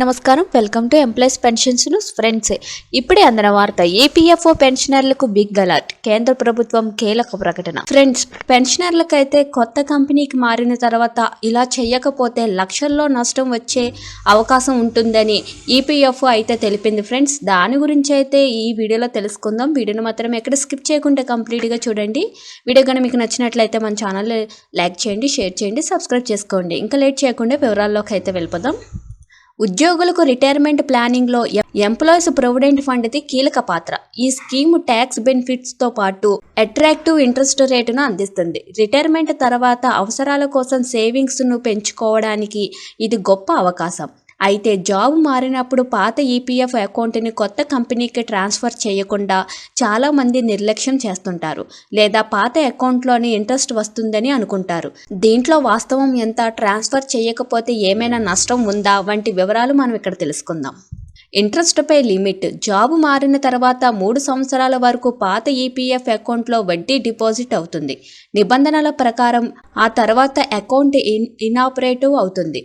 నమస్కారం, welcome to employees pensions news. Friends, ఇప్పుడే అందిన వార్త. ఏపీఎఫ్ఓ పెన్షనర్లకు బిగ్ అలర్ట్. కేంద్ర ప్రభుత్వం కీలక ప్రకటన. ఫ్రెండ్స్, పెన్షనర్లకైతే కొత్త కంపెనీకి మారిన తర్వాత ఇలా చేయకపోతే లక్షల్లో నష్టం వచ్చే అవకాశం ఉంటుందని ఈపీఎఫ్ఓ అయితే తెలిపింది. ఫ్రెండ్స్, దాని గురించి అయితే ఈ వీడియోలో తెలుసుకుందాం. వీడియోని మాత్రం ఎక్కడ స్కిప్ చేయకుండా కంప్లీట్గా చూడండి. వీడియో కనుక మీకు నచ్చినట్లయితే మన ఛానల్ లైక్ చేయండి, షేర్ చేయండి, సబ్స్క్రైబ్ చేసుకోండి. ఇంకా లేట్ చేయకుండా వివరాల్లోకి అయితే వెళ్ళిపోదాం. ఉద్యోగులకు రిటైర్మెంట్ ప్లానింగ్లో ఎంప్లాయీస్ ప్రొవిడెంట్ ఫండ్ది కీలక పాత్ర. ఈ స్కీమ్ ట్యాక్స్ బెనిఫిట్స్తో పాటు అట్రాక్టివ్ ఇంట్రెస్ట్ రేటును అందిస్తుంది. రిటైర్మెంట్ తర్వాత అవసరాల కోసం సేవింగ్స్ను పెంచుకోవడానికి ఇది గొప్ప అవకాశం. అయితే జాబ్ మారినప్పుడు పాత ఈపీఎఫ్ అకౌంట్ని కొత్త కంపెనీకి ట్రాన్స్ఫర్ చేయకుండా చాలామంది నిర్లక్ష్యం చేస్తుంటారు, లేదా పాత అకౌంట్లోని ఇంట్రెస్ట్ వస్తుందని అనుకుంటారు. దీంట్లో వాస్తవం ఎంత, ట్రాన్స్ఫర్ చేయకపోతే ఏమైనా నష్టం ఉందా వంటి వివరాలు మనం ఇక్కడ తెలుసుకుందాం. ఇంట్రెస్ట్ పై లిమిట్. జాబ్ మారిన తర్వాత 3 సంవత్సరాల వరకు పాత ఈపీఎఫ్ అకౌంట్లో వడ్డీ డిపాజిట్ అవుతుంది. నిబంధనల ప్రకారం ఆ తర్వాత అకౌంట్ ఇనాపరేటివ్ అవుతుంది,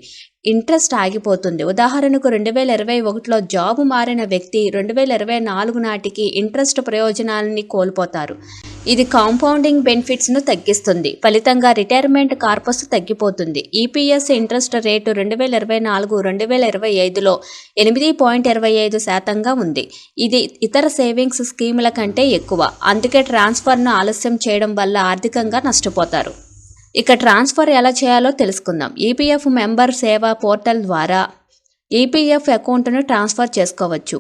ఇంట్రెస్ట్ ఆగిపోతుంది. ఉదాహరణకు 2021లో జాబ్ మారిన వ్యక్తి 2024 నాటికి ఇంట్రెస్ట్ ప్రయోజనాలని కోల్పోతారు. ఇది కాంపౌండింగ్ బెనిఫిట్స్ను తగ్గిస్తుంది. ఫలితంగా రిటైర్మెంట్ కార్పస్ తగ్గిపోతుంది. ఈపీఎస్ ఇంట్రెస్ట్ రేటు 2024-2025లో 8.25% ఉంది. ఇది ఇతర సేవింగ్స్ స్కీముల కంటే ఎక్కువ. అందుకే ట్రాన్స్ఫర్ను ఆలస్యం చేయడం వల్ల ఆర్థికంగా నష్టపోతారు. ఇక ట్రాన్స్ఫర్ ఎలా చేయాలో తెలుసుకుందాం. ఈపీఎఫ్ మెంబర్ సేవా పోర్టల్ ద్వారా ఈపీఎఫ్ అకౌంట్ను ట్రాన్స్ఫర్ చేసుకోవచ్చు.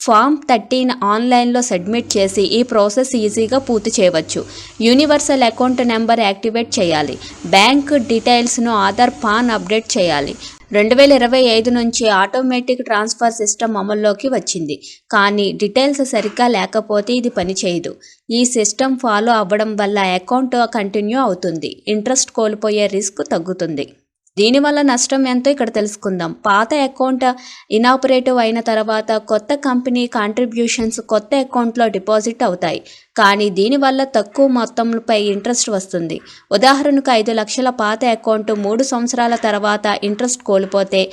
ఫామ్ 13 ఆన్లైన్లో సబ్మిట్ చేసి ఈ ప్రాసెస్ ఈజీగా పూర్తి చేయవచ్చు. యూనివర్సల్ అకౌంట్ నెంబర్ యాక్టివేట్ చేయాలి. బ్యాంక్ డీటెయిల్స్ను ఆధార్, పాన్ అప్డేట్ చేయాలి. 2025 నుంచి ఆటోమేటిక్ ట్రాన్స్ఫర్ సిస్టమ్ అమల్లోకి వచ్చింది, కానీ డీటెయిల్స్ సరిగ్గా లేకపోతే ఇది పనిచేయదు. ఈ సిస్టమ్ ఫాలో అవ్వడం వల్ల అకౌంట్ కంటిన్యూ అవుతుంది, ఇంట్రెస్ట్ కోల్పోయే రిస్క్ తగ్గుతుంది. దీనివల్ల నష్టం ఎంతో ఇక్కడ తెలుసుకుందాం. పాత అకౌంట్ ఇనాపరేటివ్ అయిన తర్వాత కొత్త కంపెనీ కాంట్రిబ్యూషన్స్ కొత్త అకౌంట్లో డిపాజిట్ అవుతాయి, కానీ దీనివల్ల తక్కువ మొత్తంపై ఇంట్రెస్ట్ వస్తుంది. ఉదాహరణకు 5 లక్షల పాత అకౌంట్ 3 సంవత్సరాల తర్వాత ఇంట్రెస్ట్ కోల్పోతే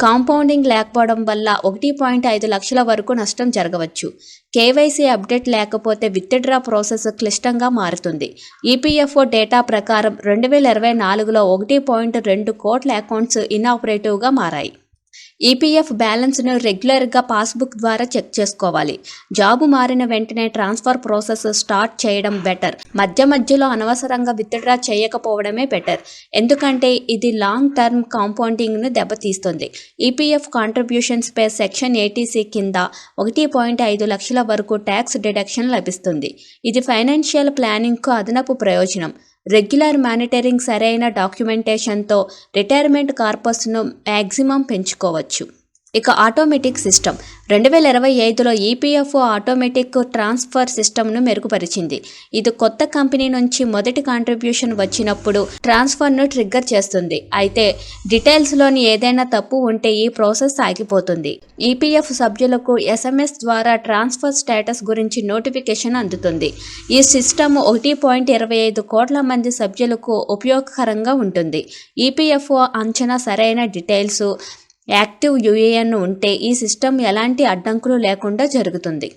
కాంపౌండింగ్ లేకపోవడం వల్ల 1.5 లక్షల వరకు నష్టం జరగవచ్చు. కేవైసీ అప్డేట్ లేకపోతే విత్డ్రా ప్రాసెస్ క్లిష్టంగా మారుతుంది. ఈపీఎఫ్ఓ డేటా ప్రకారం 2024లో 1.2 కోట్ల అకౌంట్స్ ఇనాపరేటివ్గా మారాయి. ఈపీఎఫ్ బ్యాలెన్స్ను రెగ్యులర్గా పాస్బుక్ ద్వారా చెక్ చేసుకోవాలి. జాబు మారిన వెంటనే ట్రాన్స్ఫర్ ప్రాసెస్ స్టార్ట్ చేయడం బెటర్. మధ్యలో అనవసరంగా విత్డ్రా చేయకపోవడమే బెటర్, ఎందుకంటే ఇది లాంగ్ టర్మ్ కాంపౌండింగ్ను దెబ్బతీస్తుంది. ఈపీఎఫ్ కాంట్రిబ్యూషన్స్ పై సెక్షన్ 80C కింద 1.5 లక్షల వరకు ట్యాక్స్ డిడక్షన్ లభిస్తుంది. ఇది ఫైనాన్షియల్ ప్లానింగ్కు అదనపు ప్రయోజనం. రెగ్యులర్ మానిటరింగ్, సరైన డాక్యుమెంటేషన్తో రిటైర్మెంట్ కార్పస్ను మ్యాక్సిమం పెంచుకోవచ్చు. ఇక ఆటోమేటిక్ సిస్టమ్. 2025లో ఈపీఎఫ్ఓ ఆటోమేటిక్ ట్రాన్స్ఫర్ సిస్టమ్ను మెరుగుపరిచింది. ఇది కొత్త కంపెనీ నుంచి మొదటి కాంట్రిబ్యూషన్ వచ్చినప్పుడు ట్రాన్స్ఫర్ను ట్రిగ్గర్ చేస్తుంది. అయితే డీటెయిల్స్లోని ఏదైనా తప్పు ఉంటే ఈ ప్రాసెస్ ఆగిపోతుంది. ఈపీఎఫ్ సభ్యులకు ఎస్ఎంఎస్ ద్వారా ట్రాన్స్ఫర్ స్టేటస్ గురించి నోటిఫికేషన్ అందుతుంది. ఈ సిస్టమ్ 1.25 కోట్ల మంది సభ్యులకు ఉపయోగకరంగా ఉంటుంది. ఈపీఎఫ్ఓ అంచనా సరైన డీటెయిల్స్, యాక్టివ్ యూఏఎన్ ఉంటే ఈ సిస్టమ్ ఎలాంటి అడ్డంకులు లేకుండా జరుగుతుంది.